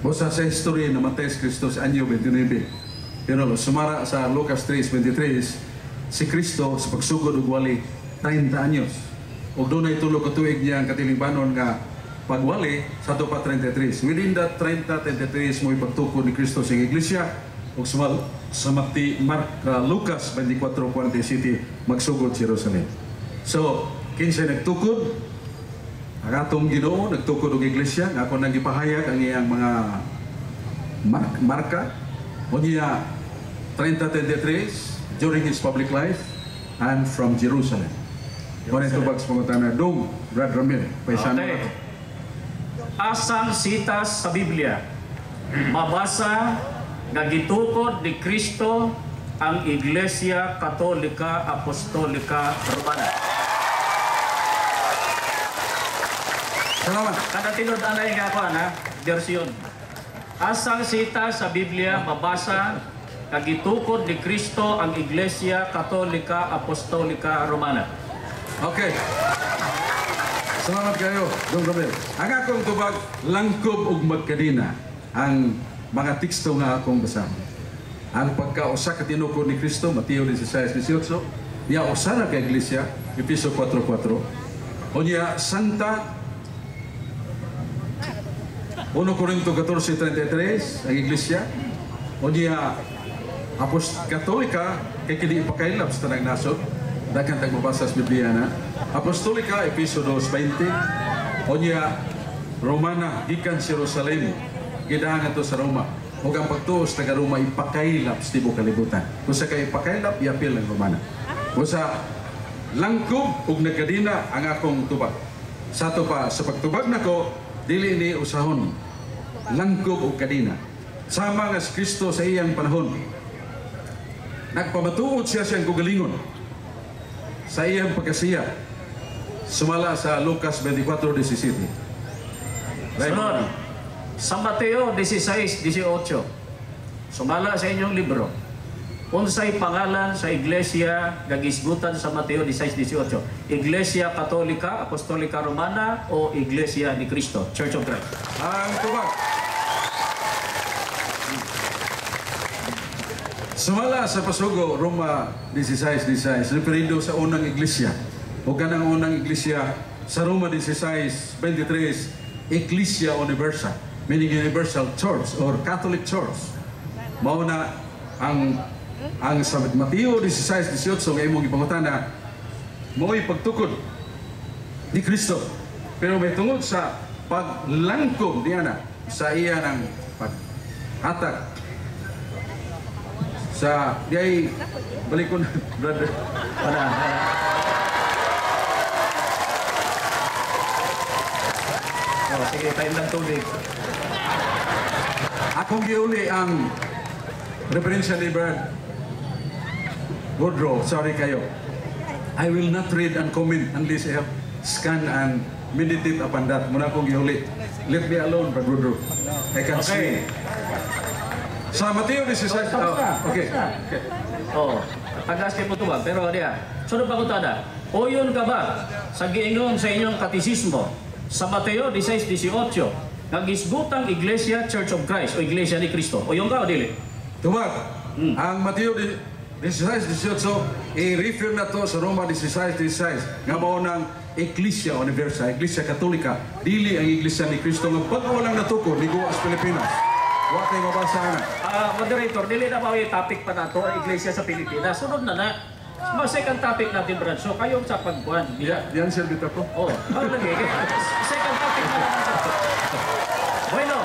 Bosa sa history namatay si Kristo sa anyo 29. Pero sumara sa Lucas 3:23, si Kristo sa pagsugod og wali 30 anyos. Ug doon ay tulog katuig niya ang katilingbanon nga pagwali sa 33. Within that 33 mo ipagtukod ni Kristo sa iglesia ug sa Lucas 24:47 magsugod sa Jerusalem. So, kinsay nagtukod? Ang atong Ginoo nagtukod og iglesia nga ako nagipahayag ang iyang mga marka o niya 30-33 during his public life and from Jerusalem. Kung ito bags pangutana dong Brad Ramil paisano. Okay. Asang sitas sa Biblia mabasa nga gitukod ni Kristo ang Iglesia Katolika Apostolika Romana. Salamat. Kada tinod anay nga ako na version. Asang sita sa Biblia mabasa nga gitukod ni Kristo ang Iglesia Katolika Apostolika Romana. Okay. Salamat kayo, Dong Romel. Ang akong tubag, langkob ug magkadina ang mga teksto nga akong basahin. Ang pagkausa ka tinukod ni Kristo, Mateo 16:18, niya usa na ka iglesia, Efeso 4:4. O niya Santa 1 Corinto 14:33 ang iglesia. O niya Katolika kay kini ipakailap sa tanang nasod. Daghang tagbabasa sa Biblia na. Apostolika Efeso 2:20. O niya Romana gikan sa Jerusalem. Gidahan ato sa Roma. Ug ang pagtuos taga Roma ipakailap sa tibuok kalibutan. Kung sa kay ipakailap iapil ng Romana. Kung sa langkob ug nagkadina ang akong tubag. Sa to pa sa pagtubag nako dili ni usahon langkob ug kadina. Sama nga si Kristo sa iyang panahon. Nagpamatuod siya siyang kugalingon sa iyang pagkasiya. Sumala sa Lucas 24:17. Sunod, sa Mateo 16:18, sumala sa inyong libro, unsay pangalan sa iglesia gagisgutan sa Mateo 16:18? Iglesia Katolika, Apostolika Romana o Iglesia ni Cristo, Church of Christ? Ang tubag. Sumala sa pasugo, Roma 16:16, referido sa unang iglesia. O kanang unang iglesia sa Roma 16:23, Ecclesia Universal, meaning Universal Church or Catholic Church. Mao na ang sa Mateo 16:18 nga imong ipangutana, mo'y pagtukod ni Kristo. Pero may tungod sa paglangkob niya sa iya ng paghatag sa diay balikon brother Para. Oh, sige, tayo lang tubig. akong giuli ang referensya ni Brad Woodrow. Sorry kayo, I will not read and comment unless I have scan and meditate upon that. Muna akong giuli. Let me alone, Brad Woodrow. I can Okay. see. Sa Mateo 16. Okay. Oh, tagas kayo po ito ba? Pero diya, sunod pa ko tada. Oyon ka ba sa giingon sa inyong katisismo sa Mateo 16:18 nagisgutang Iglesia Church of Christ o Iglesia ni Cristo? Oyon ka o dili? Tumag. Ang Mateo 16:18 i-refer na to sa Roma 16:16 nga mao ng Iglesia Universal, Iglesia Katolika, dili ang Iglesia ni Cristo nga bago lang natukod ni Guas Pilipinas. Wa tay mabasa na. Moderator, dili na ba yung topic pa nato ang Iglesia sa Pilipinas? Sunod na na. Second topic natin, Brad. So, kayo sa pagbuhan. Yan sir dito po. Oh, lagi. Second topic na natin. Bueno,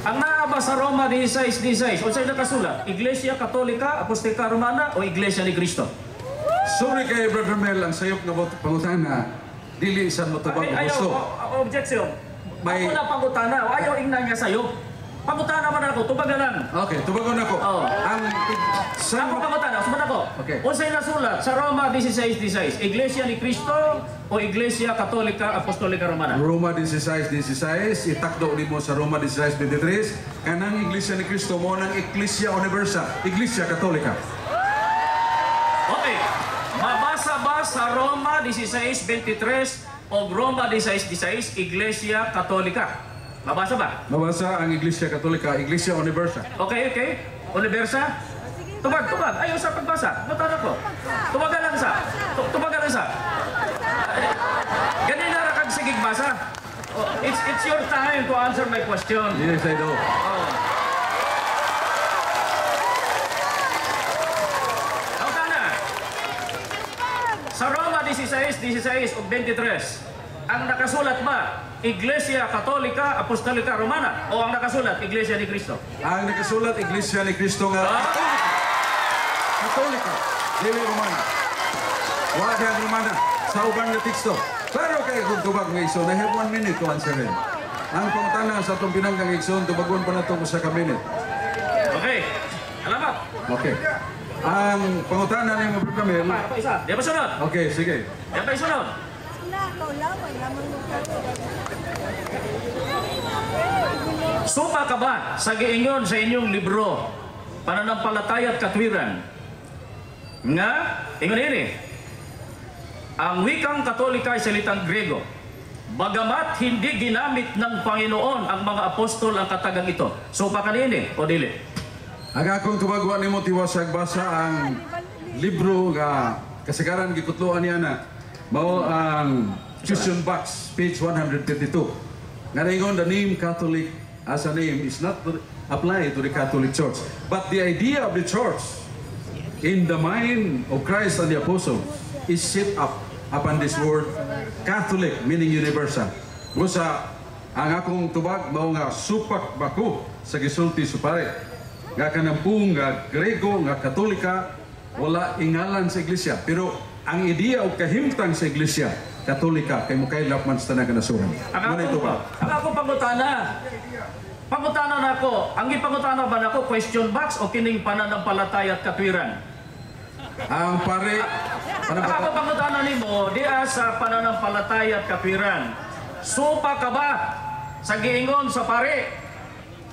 ang naaba sa Roma 16:16, unsay nakasulat? Iglesia Katolika, Apostolika Romana o Iglesia ni Cristo? Sorry kay Brother Mel, ang sayop nga pangutana, dili sa matubag Ayaw, gusto. objection. May- Ako na pangutana, ayaw ingnan niya sa'yo. Pangutana man ako, tubag na lang. Okay, tubagon ako. Oh. Ang Ako pangutana, sumunod ako. Okay. Unsay nasulat sa Roma 16:16, Iglesia ni Cristo o Iglesia Katolika, Apostolika Romana? Roma 16:16, itakdo nimo sa Roma 16:23, kanang Iglesia ni Cristo mo nang Iglesia Universal, Iglesia Katolika. Okay. Mabasa ba sa Roma 16:23 o Roma 16:16, Iglesia Katolika? Mabasa ba? Mabasa ang Iglesia Katolika, Iglesia Universal. Okay, okay. Universa? Tubag. Ayaw sa pagbasa. Matara ko. Tubagan lang sa. Tubagan lang sa. Ganun na kag sigig basa. Oh, it's your time to answer my question. Yes, I know. Oh. Nauta na. Sa Roma 16 o 23, ang nakasulat ba, Iglesia Katolika, Apostolika, Romana? O ang nakasulat, Iglesia ni Cristo? Ang nakasulat, Iglesia ni Cristo nga Katolika, dili Romana. Wala ang Romana sa ubang na teksto. Pero kay kung tubag ng igsoon, I have 1 minute to answer him. Ang pangutana sa itong pinanggang igsoon, tubagon pa na ito sa ka-minute. Okay. Alamat. Okay. Ang pangutana ni Brother Camille. Pa isa. Di ba sunod? Okay, sige. Di ba sunod? Supa ka ba sa giingon sa inyong libro, Pananampalataya at Katwiran, nga, ingon ini, ang wikang Katolika ay salitang Grego, bagamat hindi ginamit ng Panginoon ang mga apostol ang katagang ito. Supa ka nini o dili? Ang akong tubagwa ni mo tiwasag basa ang libro nga kasagaran gikutloan niya na mao ang question box page 152. Nga ingon, the name Catholic as a name is not applied to the Catholic Church, but the idea of the church in the mind of Christ and the apostles is set up upon this word Catholic, meaning universal. Busa ang akong tubag mao nga supak bako sa gisulti supare nga kanampung nga Grego nga Katolika wala ingalan sa iglesia, pero ang ideya o kahimtang sa iglesia Katolika kay mukaylap man sa tanang kanasuran. Ang ako pangutana na ako, ang ipangutana ba nako question box o kining pananampalataya at katwiran? Ang pare Ako pangutana nimo diya sa pananampalataya at katwiran. Supa ka ba sa giingon sa pare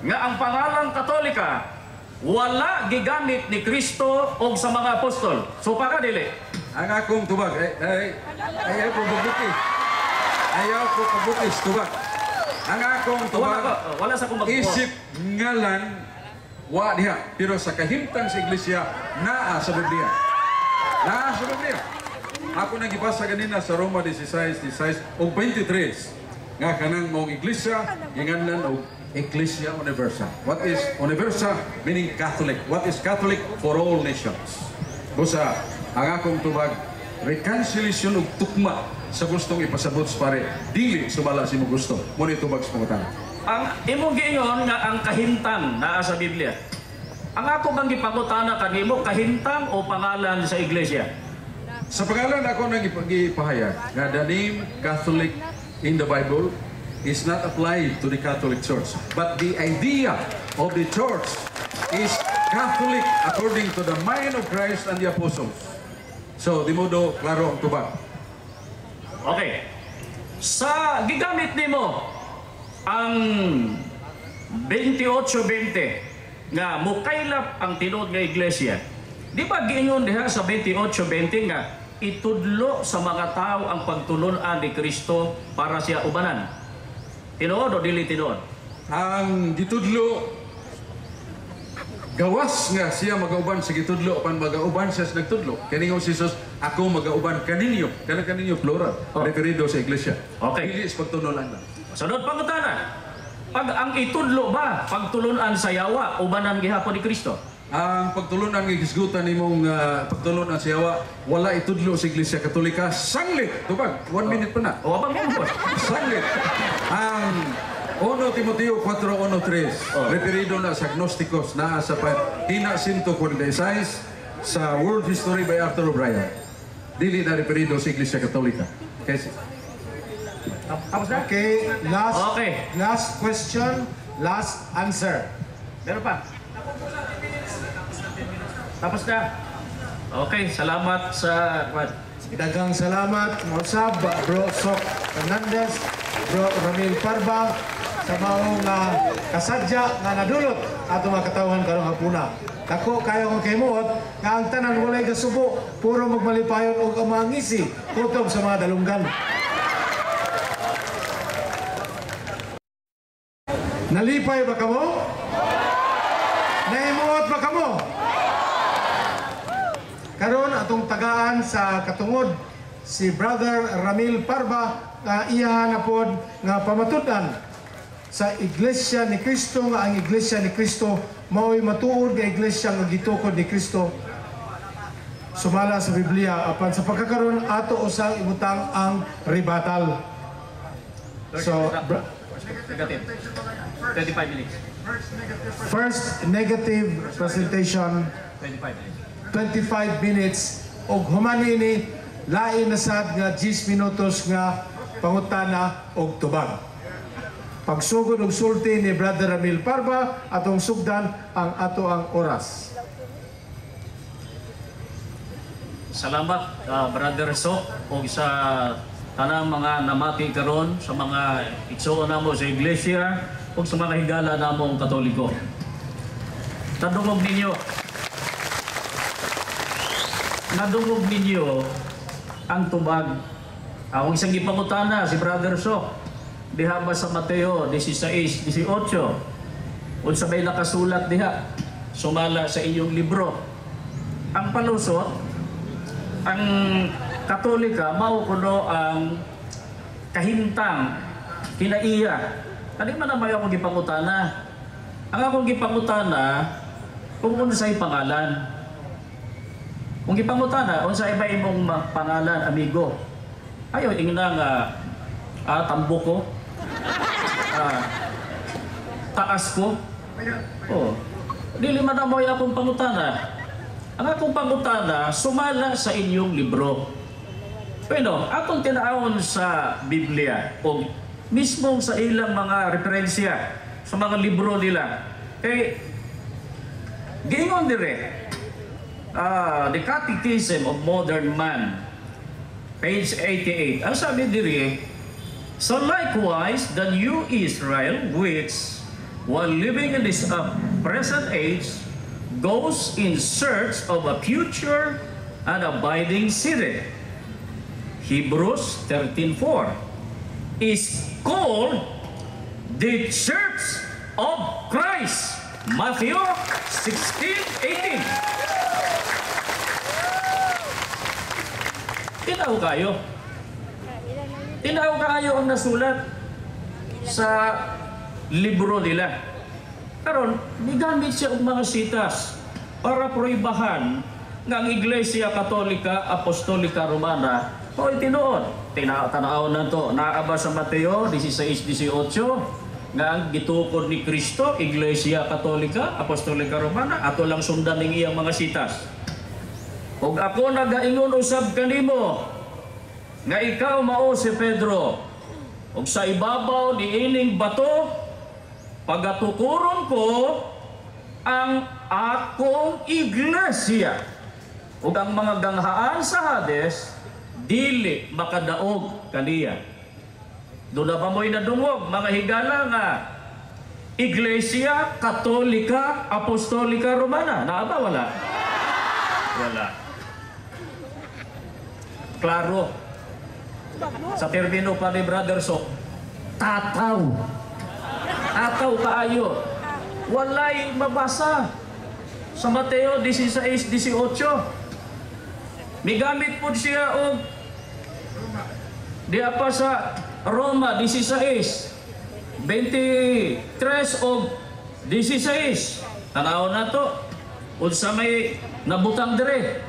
nga ang pangalang Katolika wala gigamit ni Kristo o sa mga apostol? Supa ka dili? ang akong tubag ayaw ko bubutis. Ayaw ko pabutis tubag. Ang akong tubag wala sa kung magbuo. isip ngalan wa diha, pero sa kahimtang sa iglesia naa sa Biblia. Naa sa Biblia. Ako nang gibasa ganina sa Roma 16:16 o 23 nga kanang mong iglesia ginganlan og Ecclesia Universal. What is universal? Meaning Catholic. What is Catholic? For all nations. Busa ang akong tubag reconciliation og tukma sa gustong ipasabot sa pare dili sumala si mo gusto. Mo ni tubag sa pangutana. Ang imong giingon nga ang kahintang naa sa Biblia. Ang ako bang gipangutana kanimo kahintang o pangalan sa iglesia? Sa pangalan ako nang ipahayag nga the name Catholic in the Bible is not applied to the Catholic Church, but the idea of the church is Catholic according to the mind of Christ and the apostles. So, di mo do klaro ang tubag. Okay. Sa gigamit nimo ang 28:20 nga mukaylap ang tinuod nga iglesia. Di ba giingon diha sa 28:20 nga itudlo sa mga tao ang pagtulon-an ni Kristo para siya ubanan? Tinuod o dili tinuod? Ang gitudlo gawas nga siya magauban sa gitudlo pan magauban siya sa nagtudlo. Kaningon si Jesus, ako magauban kaninyo. Kaninyo plural. Referido sa iglesia. Okay. Dili sa pagtununan lang. Sunod pangutana. Pag ang itudlo ba pagtulon-an sa yawa ubanan gihapon ni Kristo? Ang pagtulunan ng gisgutan nimong pagtulunan sa yawa, wala itudlo sa Iglesia Katolika. Sanglit! Tubag, 1 minute pa na. O abang mo Sanglit! Ang 1 Timoteo 4:1-3, referido na sa Gnosticos na sa Hina 146 sa World History by Arthur O'Brien. Dili na referido sa Iglesia Katolika. Kasi tapos na? Okay, Okay. last question, last answer. Meron pa? Tapos na? Okay, salamat sa Daghang salamat, Morsab, Bro Sok Fernandez, Bro Ramil Parba, sa maong kasadya nga nadulot ato mga katawhan karong hapuna. Dako kayo kong kaymuot nga ang tanan walay gasubo, puro magmalipayon og ang mga ngisi kutob sa mga dalunggan. Nalipay ba kamo? Nahimuot ba kamo? Karon atong tagaan sa katungod si Brother Ramil Parba nga iya na pod nga pamatudan sa Iglesia ni Cristo nga ang Iglesia ni Cristo mao'y matuod nga iglesia nga gitukod ni Cristo sumala sa Biblia apan sa pagkakaroon ato usang ibutang ang rebuttal. So, Negative. 25 minutes. first negative presentation 25 minutes. 25 minutes og humani ni lain na sad nga 10 minutos nga pangutana og tubag. Pagsugod og sulti ni Brother Ramil Parba atong sugdan ang ato ang oras. Salamat Brother Sok o sa tanang mga namati karon sa mga igsoon namo sa iglesia o sa mga higala namong Katoliko. Nadungog ninyo ang tubag. Ang isang ipangutana si Brother Sok diha ba sa Mateo 16:18 unsa may nakasulat diha sumala sa inyong libro. Ang palusot, ang Katolika mao kuno ang kahimtang kinaiya. Kani man na may akong gipangutana. Ang akong gipangutana kung unsay pangalan. Kung gipangutana unsay ba imong pangalan, amigo? Ayo ingna nga tambo ko. Taas ko. Oh. Dili man na mo akong pangutana. Ang akong pangutana sumala sa inyong libro. Pero atong tinaawon sa Biblia o mismo sa ilang mga referensya sa mga libro nila. Kay gingon dire The Catechism of Modern Man, page 88. Ang sabi dire, so likewise the new Israel, which while living in this present age goes in search of a future and abiding city. Hebrews 13:4 is called the Church of Christ. Matthew 16:18. Tinaw kayo. Tinaw kayo ang nasulat sa libro nila. Karon, nigamit siya og mga sitas para proibahan ng Iglesia Katolika Apostolika Romana o tinuod. Tanaw na to. Naaba sa Mateo 16:18 nga ang gitukod ni Kristo, Iglesia Katolika Apostolika Romana, ato lang sundan ning iyang mga sitas. Ug ako nagaingon usab kanimo nga ikaw mao si Pedro, ug sa ibabaw niining bato pagatukuron ko ang akong iglesia, ug ang mga ganghaan sa Hades dili makadaog kaniya. Doon na ba mo'y nadungog mga higala nga Iglesia Katolika Apostolika Romana? Naaba wala? Wala. Klaro. Sa termino pa ni Brother Sok, tataw. Tataw kaayo. Walay mabasa sa Mateo 16:18. Migamit po siya og di pa sa Roma 16:23 og 16. Tanaw na to. Unsa may nabutang dire?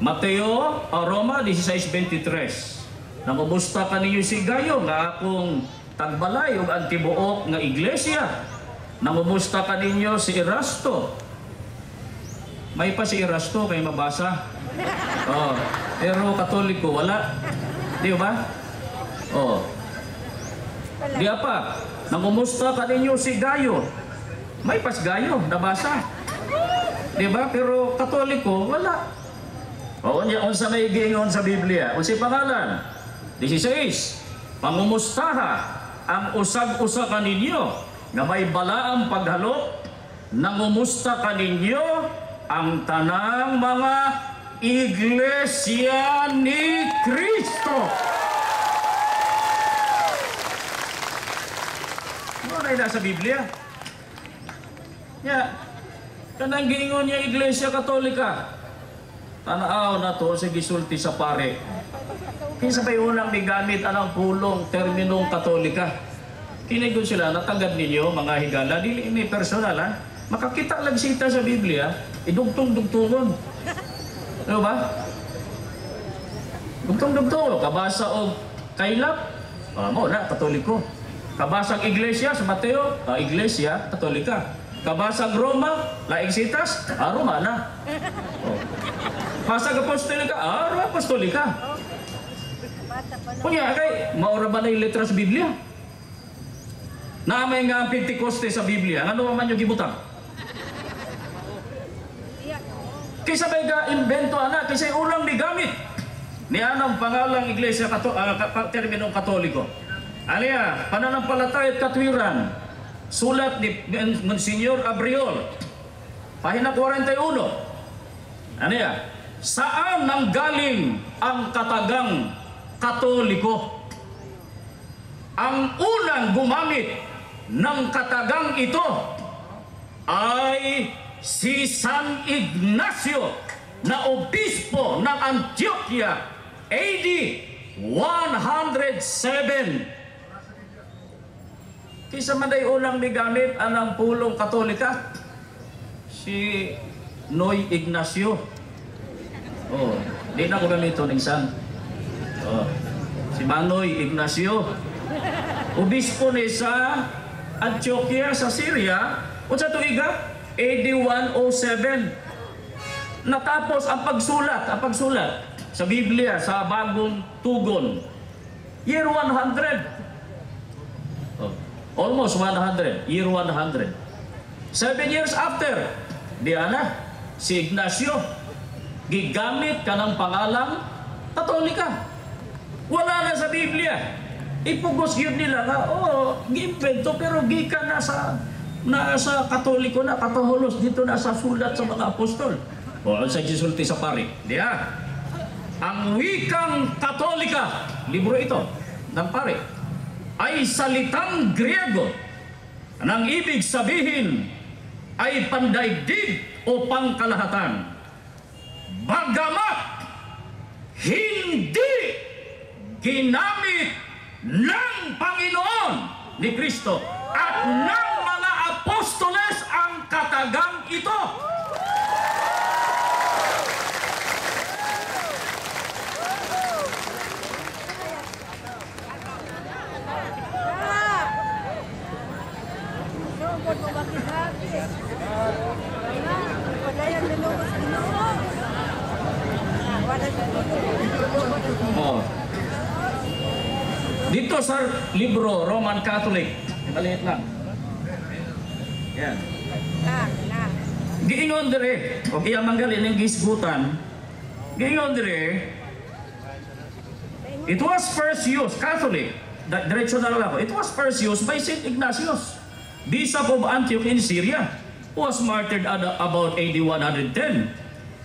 Mateo o Roma 16:23. Namumusta ka ninyo si Gayo nga akong tagbalay ug ang tibuok nga iglesia. Namumusta ka ninyo si Erasto. May pa si Erasto kay mabasa. Oh, pero Katoliko wala. Di ba? Oh. Di apa? Namumusta ka ninyo si Gayo. May pas Gayo nabasa. Di ba? Pero Katoliko wala. O unsa may giingon sa Biblia? Unsa pangalan? 16. Pangumustaha ang usag-usa kaninyo nga may balaang paghalo, nangumusta kaninyo ang tanang mga Iglesia ni Cristo. Nanay na sa Biblia. Ya, kanang giingon niya Iglesia Katolika. Tanaw na to sa gisulti sa pare. Kinsa ba unang migamit anang pulong terminong Katolika? Kinigon sila, natagad ninyo mga higala, dili may personal ha. Makakita lang sita sa Biblia, idugtong-dugtungon. Ano ba? Dugtong-dugtungon, kabasa o kailap, mo na, Katoliko. Kabasang Iglesia sa Mateo, Iglesia Katolika. Kabasang Roma, laing sitas, Roma na. Pasag Apostolika, Roma Apostolika. Kunya kay, maura ba na yung letra sa Biblia? Naamay nga ang Pentecoste sa Biblia, ano man yung gibutang? Kaysa may ka-invento anak, kaysa ulang migamit ni anang pangalang Iglesia terminong Katoliko. Alya, pananampalataya at katwiran, sulat ni Monsignor Abriol, pahina 41. Alya, saan nanggaling ang katagang Katoliko? Ang unang gumamit ng katagang ito ay si San Ignacio na obispo ng Antioquia AD 107. Kisa man day unang migamit anang pulong Katolika si Noy Ignacio. Di na ko gamito ng San. Si Manoy Ignacio, obispo ni sa Antioquia sa Syria, unsa tuiga? AD 107. Natapos ang pagsulat sa Biblia sa Bagong Tugon. Year 100. Almost 100. Year 100. 7 years after, diana, si Ignacio, gigamit ka ng pangalang Katolika. Wala na sa Biblia. Ipugos yun nila nga, gi-invento pero gikan na sa Katoliko na, kataholos dito na sa sulat sa mga apostol. Sa gisulti sa pari. Diya. Ang wikang Katolika, libro ito ng pari, ay salitang Griego. Ang ibig sabihin ay pandaigdig o pangkalahatan. Bagamat hindi ginamit ng Panginoon ni Kristo at ng mga apostoles ang katagang ito. Dito sa libro Roman Catholic, maliit lang. Yan. Giingon dire, o kaya manggalin ng gisgutan, giingon dire, it was first used, Catholic, diretso na lang ako, it was first used by St. Ignatius, Bishop of Antioch in Syria, who was martyred at about AD 110.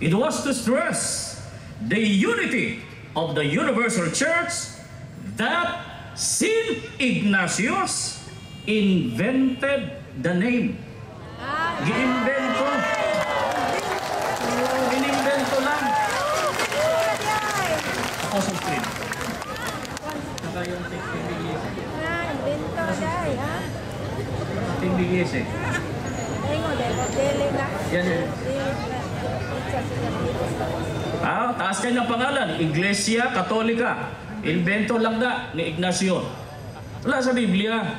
It was to stress the unity of the universal church that St. Ignatius invented the name. Gi-invento. Inimbento lang. Apostle Creed. Saka yung Timbigis eh. Yan eh. Taas kayo ng pangalan, Iglesia Katolika. Invento lang na ni Ignacio. Wala sa Biblia.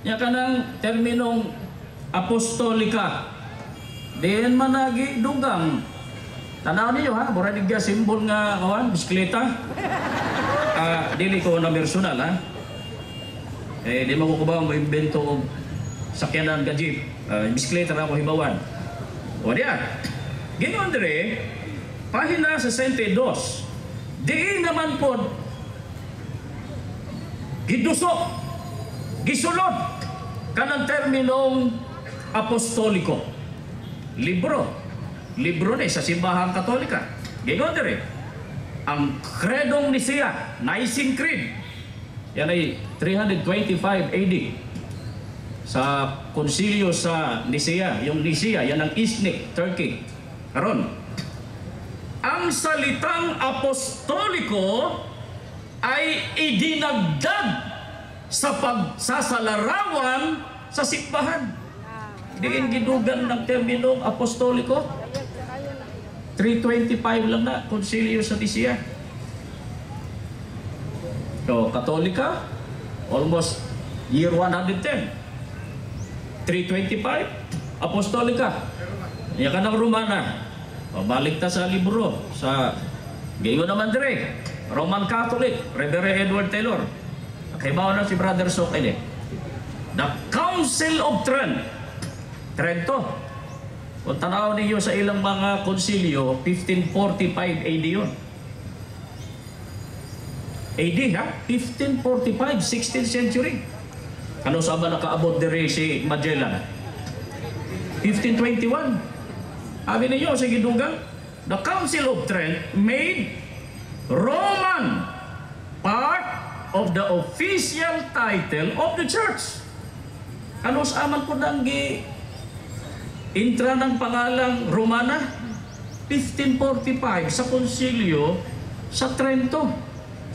Yan ka ng terminong apostolika. Diyan managi dugang. Tanaw niyo ha, muradig ka simbol nga kawan, bisikleta. Dili ko na personal ha. Di mo ko ba invento og sakyanan ka jeep. Bisikleta na ako hibawan. O diyan. Ginoon dire, pahina sa 62. Diin naman po gidusok, gisulod kanang terminong apostoliko. Libro ni sa simbahang Katolika. Gingon dire, ang Credong Nicea, Nicene Creed, yan ay 325 AD. sa konsilyo sa Nicea, yung Nicea, yan ang Iznik, Turkey. Karon, ang salitang apostoliko ay idinagdag sa pagsasalarawan sa simbahan. Diin gidugan ng terminong apostoliko. 325 lang na, konsilyo sa Nicea. So, Katolika, almost year 110. 325, Apostolika. Yan ka ng Romana. O, balik ta sa libro. Sa Gayon naman dire. Roman Catholic, Reverend Edward Taylor. Kaibaw na si Brother Sok ini. The Council of Trento. Kung tanaw ninyo sa ilang mga konsilyo, 1545 AD yun. AD ha? 1545, 16th century. Ano sa ba nakaabot dire si Magellan? 1521. Sabi ninyo sa gidugang, the Council of Trent made Roman part of the official title of the church. Ano sa aman po nang intra ng pangalang Romana? 1545 sa konsilyo sa Trento.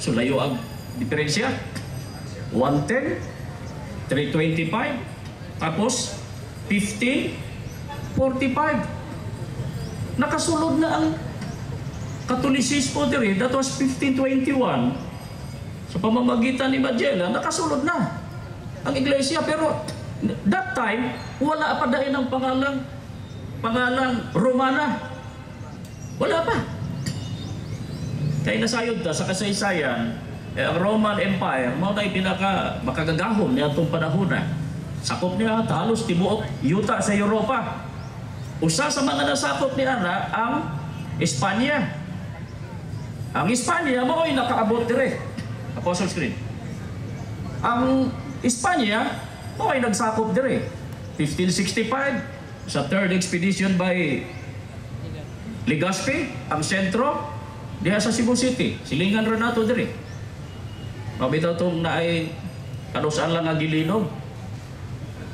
So layo ang diferensya. 110, 325, tapos 1545. Nakasulod na ang Katolisismo diri. That was 1521. Sa pamamagitan ni Magellan, nakasulod na ang iglesia. Pero that time, wala pa dahil ng pangalang Romana. Wala pa. Kaya nasayod ta sa kasaysayan, ang Roman Empire, mao na pinaka makagagahom niya itong panahon na. Sakop niya halos tibuok yuta sa Europa. Usa sa mga nasakop ni Ana ang Espanya. Ang Espanya mao ay nakaabot dire. Apostles' Creed. Ang Espanya mao ay nagsakop dire. 1565 sa third expedition by Legazpi, ang sentro diha sa Cebu City. Silingan Renato dire. Mabitaw itong na ay kanusaan lang ang gilinog.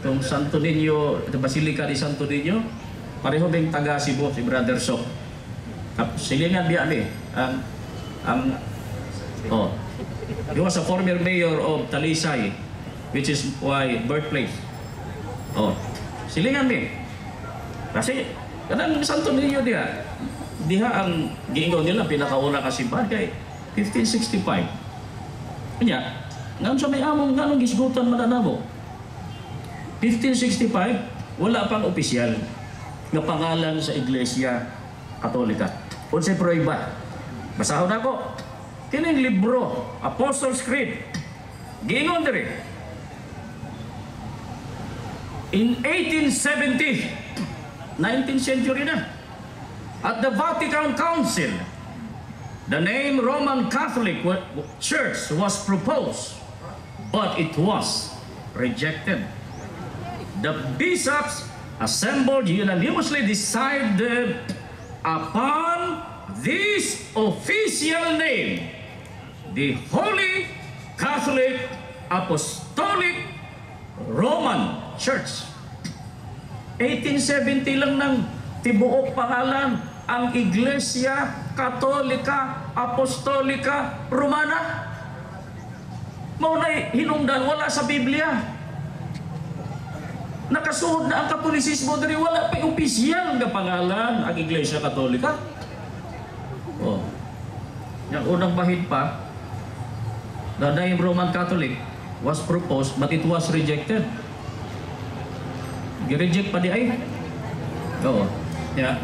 Itong Santo Niño, ito Basilica di Santo Niño, pareho bing taga Cebu, si Brother Sok. Silingan biya ni, he was a former mayor of Talisay, which is why birthplace. Silingan ni. Kasi, kanang Santo Niño diha ang giingaw nila, pinakauna kasimbahan kay 1565. Kanya, ngayon sa may among ganong gisgutan mananamo. 1565, wala pang opisyal na pangalan sa Iglesia Katolika. Unsay proiba. Basahon ako. Kining libro, Apostles' Creed. Giingon diri. In 1870, 19th century na, at the Vatican Council, the name Roman Catholic Church was proposed, but it was rejected. The bishops assembled unanimously decided upon this official name, the Holy Catholic Apostolic Roman Church. 1870 lang ng tibuok pangalan ang Iglesia Katolika Apostolika Romana. Maunay hinungdan, wala sa Biblia. Nakasuhod na ang Katolisismo diri, wala pa opisyal nga pangalan ang Iglesia Katolika. Yung unang bahid pa, the name Roman Catholic was proposed but it was rejected. Gi-reject pa di ay.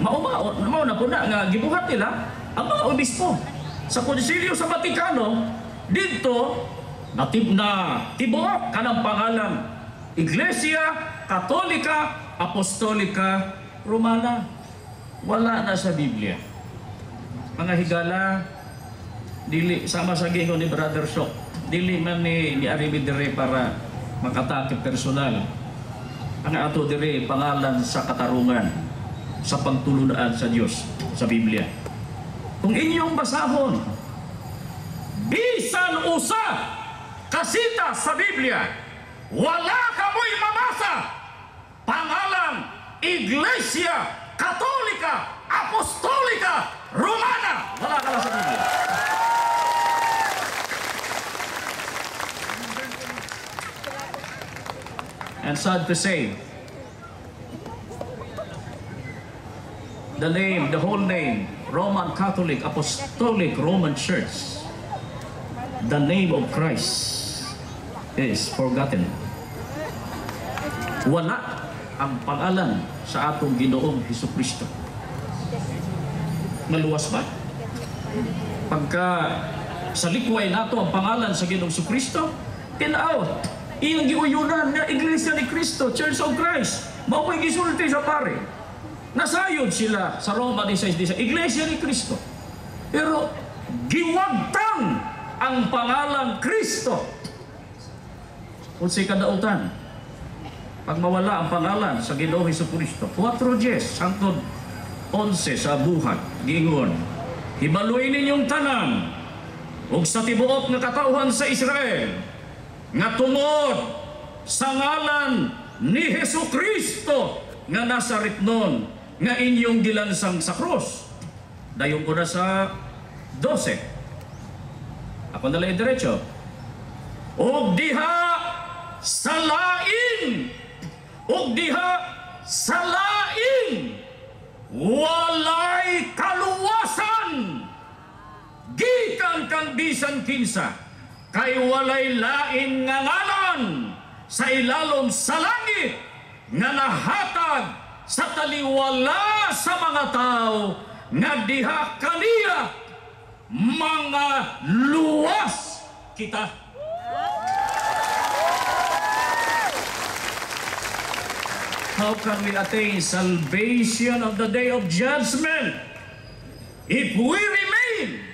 Mao na po na nga gibuhat nila ang mga obispo sa konsilyo sa Vatikano dito na tibuok kanang pangalan Iglesia Katolika Apostolika Romana. Wala na sa Biblia. Mga higala, dili sama sa gingon ni Brother Sok, dili man ni Aribi dire para makatakip personal. Ang ato dire pangalan sa katarungan, sa pagtulunaan sa Diyos sa Biblia. Kung inyong basahon, bisan usa kasita sa Biblia, wala kamoy mabasa Basta pangalan Iglesia Katolika Apostolika Romana. Wala ka lang sa Biblia. And sad to say, the whole name, Roman Catholic Apostolic Roman Church, the name of Christ is forgotten. Wala ang pangalan sa atong Ginoong Hesukristo. Maluwas ba? Pagka sa likway nato ang pangalan sa Ginoong Hesukristo, tinaw, iyang giuyunan nga Iglesia ni Cristo, Church of Christ, maupay gisulti sa pare. Nasayod sila sa Roma 16:16, Iglesia ni Cristo. Pero giwagtang ang pangalan Kristo. Unsay kadautan? Pag mawala ang pangalan sa Ginoong Hesukristo, 4 Dies, hangtod 11 sa buhat, giingon, hibaluin ninyong tanan, ug sa tibuok nga katauhan sa Israel, nga tungod sa ngalan ni Hesukristo nga Nazaretnon, nga inyong gilansang sa krus. Dayon ko na sa 12. Ako na lang diretso. Og diha sa lain, og diha sa lain, walay kaluwasan gikan kang bisan kinsa, kay walay lain nga ngalan sa ilalom sa langit nga nahatag sa taliwala sa mga tao nga diha kaniya mga luwas kita. How can we attain salvation of the day of judgment if we remain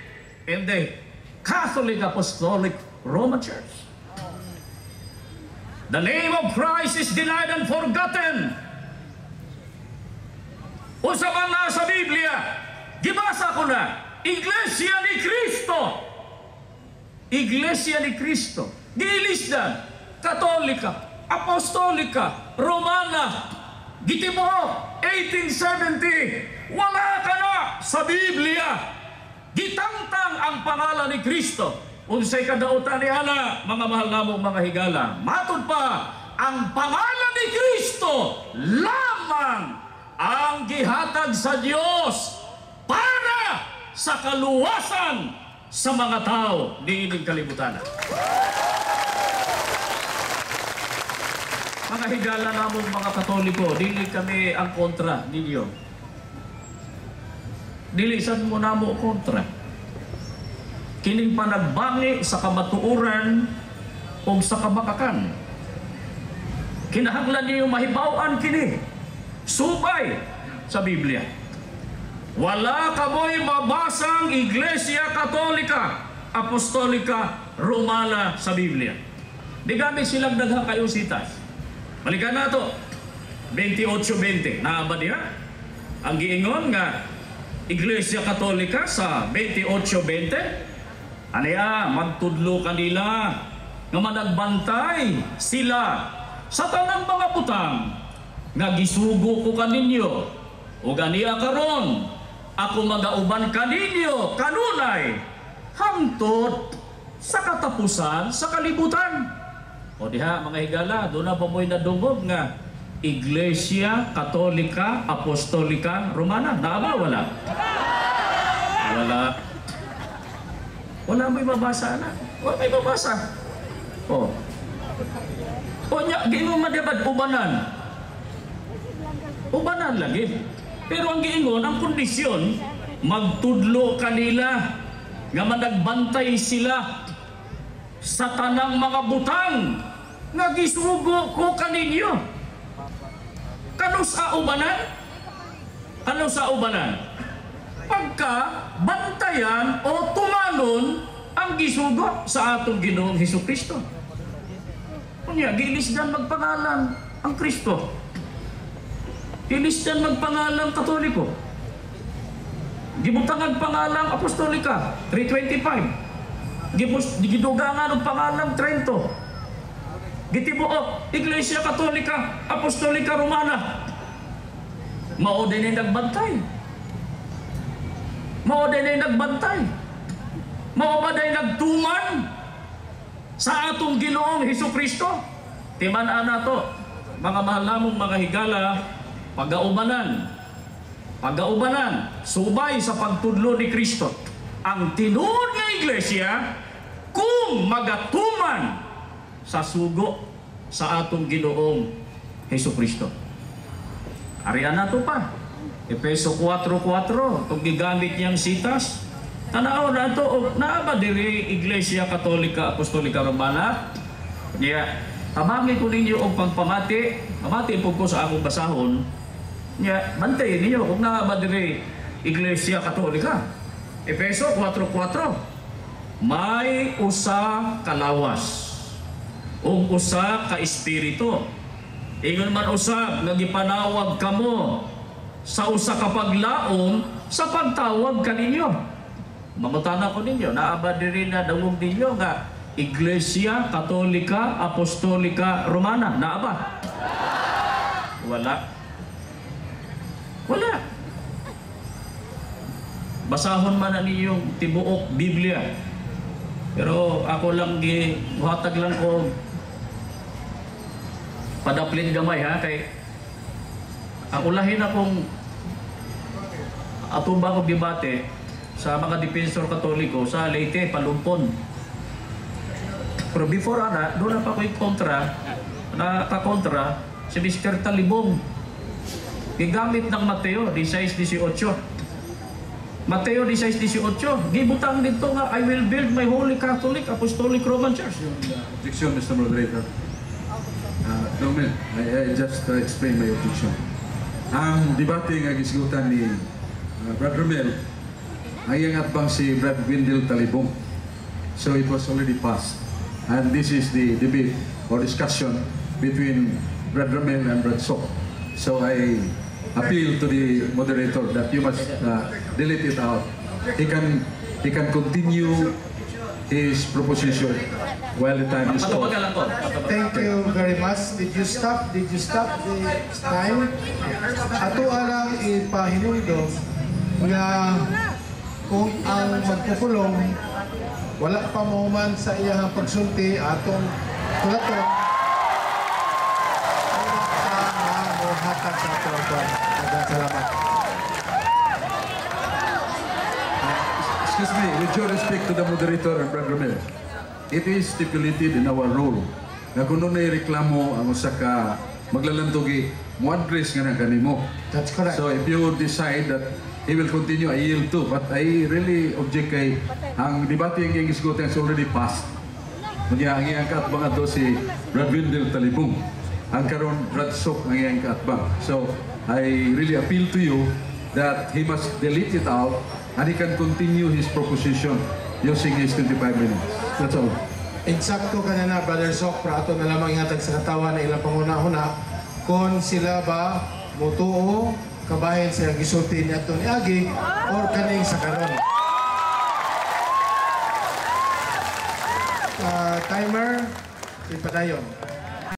in the Catholic Apostolic Roman Church? The name of Christ is denied and forgotten. Usa man na sa Biblia, gibasa ko na, Iglesia ni Cristo. Iglesia ni Cristo. Gilisdan, Katolika, Apostolika, Romana, gitibuok, 1870. Wala ka na sa Biblia. Gitangtang ang pangalan ni Kristo. Unsay kadautan ni ana, mga mahal namong mga higala. Matod pa, ang pangalan ni Kristo lamang ang gihatag sa Dios para sa kaluwasan sa mga tao diining kalibutan. Mga higala namong mga Katoliko, dili kami ang kontra ninyo. Dili sad mo namo kontra. Kining panagbangi sa kamatuoran o sa kabakakan. Kinahanglan niyo mahibaw-an kini. Supay sa Biblia. Wala kamoy mabasang Iglesia Katolika, Apostolika, Romana sa Biblia. Di kami silang dagha kayo sitas. Balikan na to. 28:20. Naaba diha? Ang giingon nga Iglesia Katolika sa 28:20. Aniya, magtudlo kanila nga managbantay sila sa tanang mga butang nga gisugo ko kaninyo o ganiya karon ako magauban kaninyo kanunay hangtod sa katapusan sa kalibutan. O diha mga higala, doon na pa mo'y nadungog nga Iglesia Katolika Apostolika Romana. Naaba wala? Wala. Wala may mabasa na. Wala may mabasa. O. O niya, giingon madibad, ubanan. Ubanan lagi. Pero ang giingon, ang kondisyon, magtudlo kanila nga managbantay sila sa tanang mga butang nga gisugo ko kaninyo. Kano sa ubanan? Ano sa ubanan? Pagka bantayan o tumanon ang gisugo sa atong Ginoong Hesukristo. Kunya, gilisdan magpangalan ang Kristo. Gilisdan magpangalan Katoliko. Gibutangan pangalang Apostolika, 325. Gidugangan ang pangalang Trento. gitibuok, Iglesia Katolika, Apostolika Romana. Mao din ay nagbantay. Mao din ay nagbantay. Mao ba din nagtuman sa atong Ginoong Hesukristo? Timan-an nato, mga mahal namong mga higala, pagaubanan, subay sa pagtudlo ni Kristo. Ang tinuod nga Iglesia, kung magatuman sa sugo sa atong Ginoong Hesukristo. Ariyan na to pa. Efeso 4:4, kung gigamit niyang sitas, tanaw na to, naaba diri Iglesia Katolika Apostolika Romana. Niya, tamami ko ninyo og pagpamati, pamati po ko sa akong basahon. Niya, bantayin ninyo kung naaba diri Iglesia Katolika. Efeso 4:4. May usa ka lawas ug usa ka espiritu. Ingon man usab nga gipanawag kamo sa usa ka paglaom sa pagtawag kaninyo. Mangutana ko ninyo, naaba diri na dawog ninyo nga Iglesia Katolika Apostolika Romana, naaba? Wala. Wala. Basahon man na ninyong tibuok Biblia. Pero ako lang buhatag lang ko padaplin gamay ha, kay ako lahin akong atubang ko debate sa mga depensor Katoliko sa Leyte, Palumpon. Pero before ana, doon na pa ko'y nakakontra si Mr. Talibong. Gigamit ng Mateo 16:18. Mateo 16:18, gibutang dito nga, I will build my Holy Catholic Apostolic Roman Church. Objection, Mr. Moderator. No, man. I just explain my objection. Ang debate nga gisgutan ni Brad Romel ay ang atbang si Brad Wendell Talibong. So it was already passed. And this is the debate or discussion between Brad Romel and Brad Sok. So I appeal to the moderator that you must delete it out. He can continue his proposition while the time is over. Thank you very much. Did you stop the time? Ato alang ipahinundo nga kung ang magpupulong wala pa mahuman sa iyang pagsulti atong tulaton hatag sa atong salamat. Excuse me, with due respect to the moderator and Brad Romel, it is stipulated in our rule na kung nun ay reklamo ang usa ka maglalantugi, mo address nga na kanimo. That's correct. So if you decide that he will continue, I yield too. But I really object kay ang debate yung isgote is already passed. Kanya ang iyang kaatbang ato si Brad Wendell Talibong. Ang karon Brad Sok ang iyang kaatbang. So I really appeal to you that he must delete it out and he can continue his proposition using his 25 minutes. That's all. Insakto ka na Brother Sok, para ato na lamang ingatag sa katawan na ilang panguna-una kung sila ba mutuo kabahin sa gisulti niya ito ni Agi or kaning sa karon. Timer, ipadayon.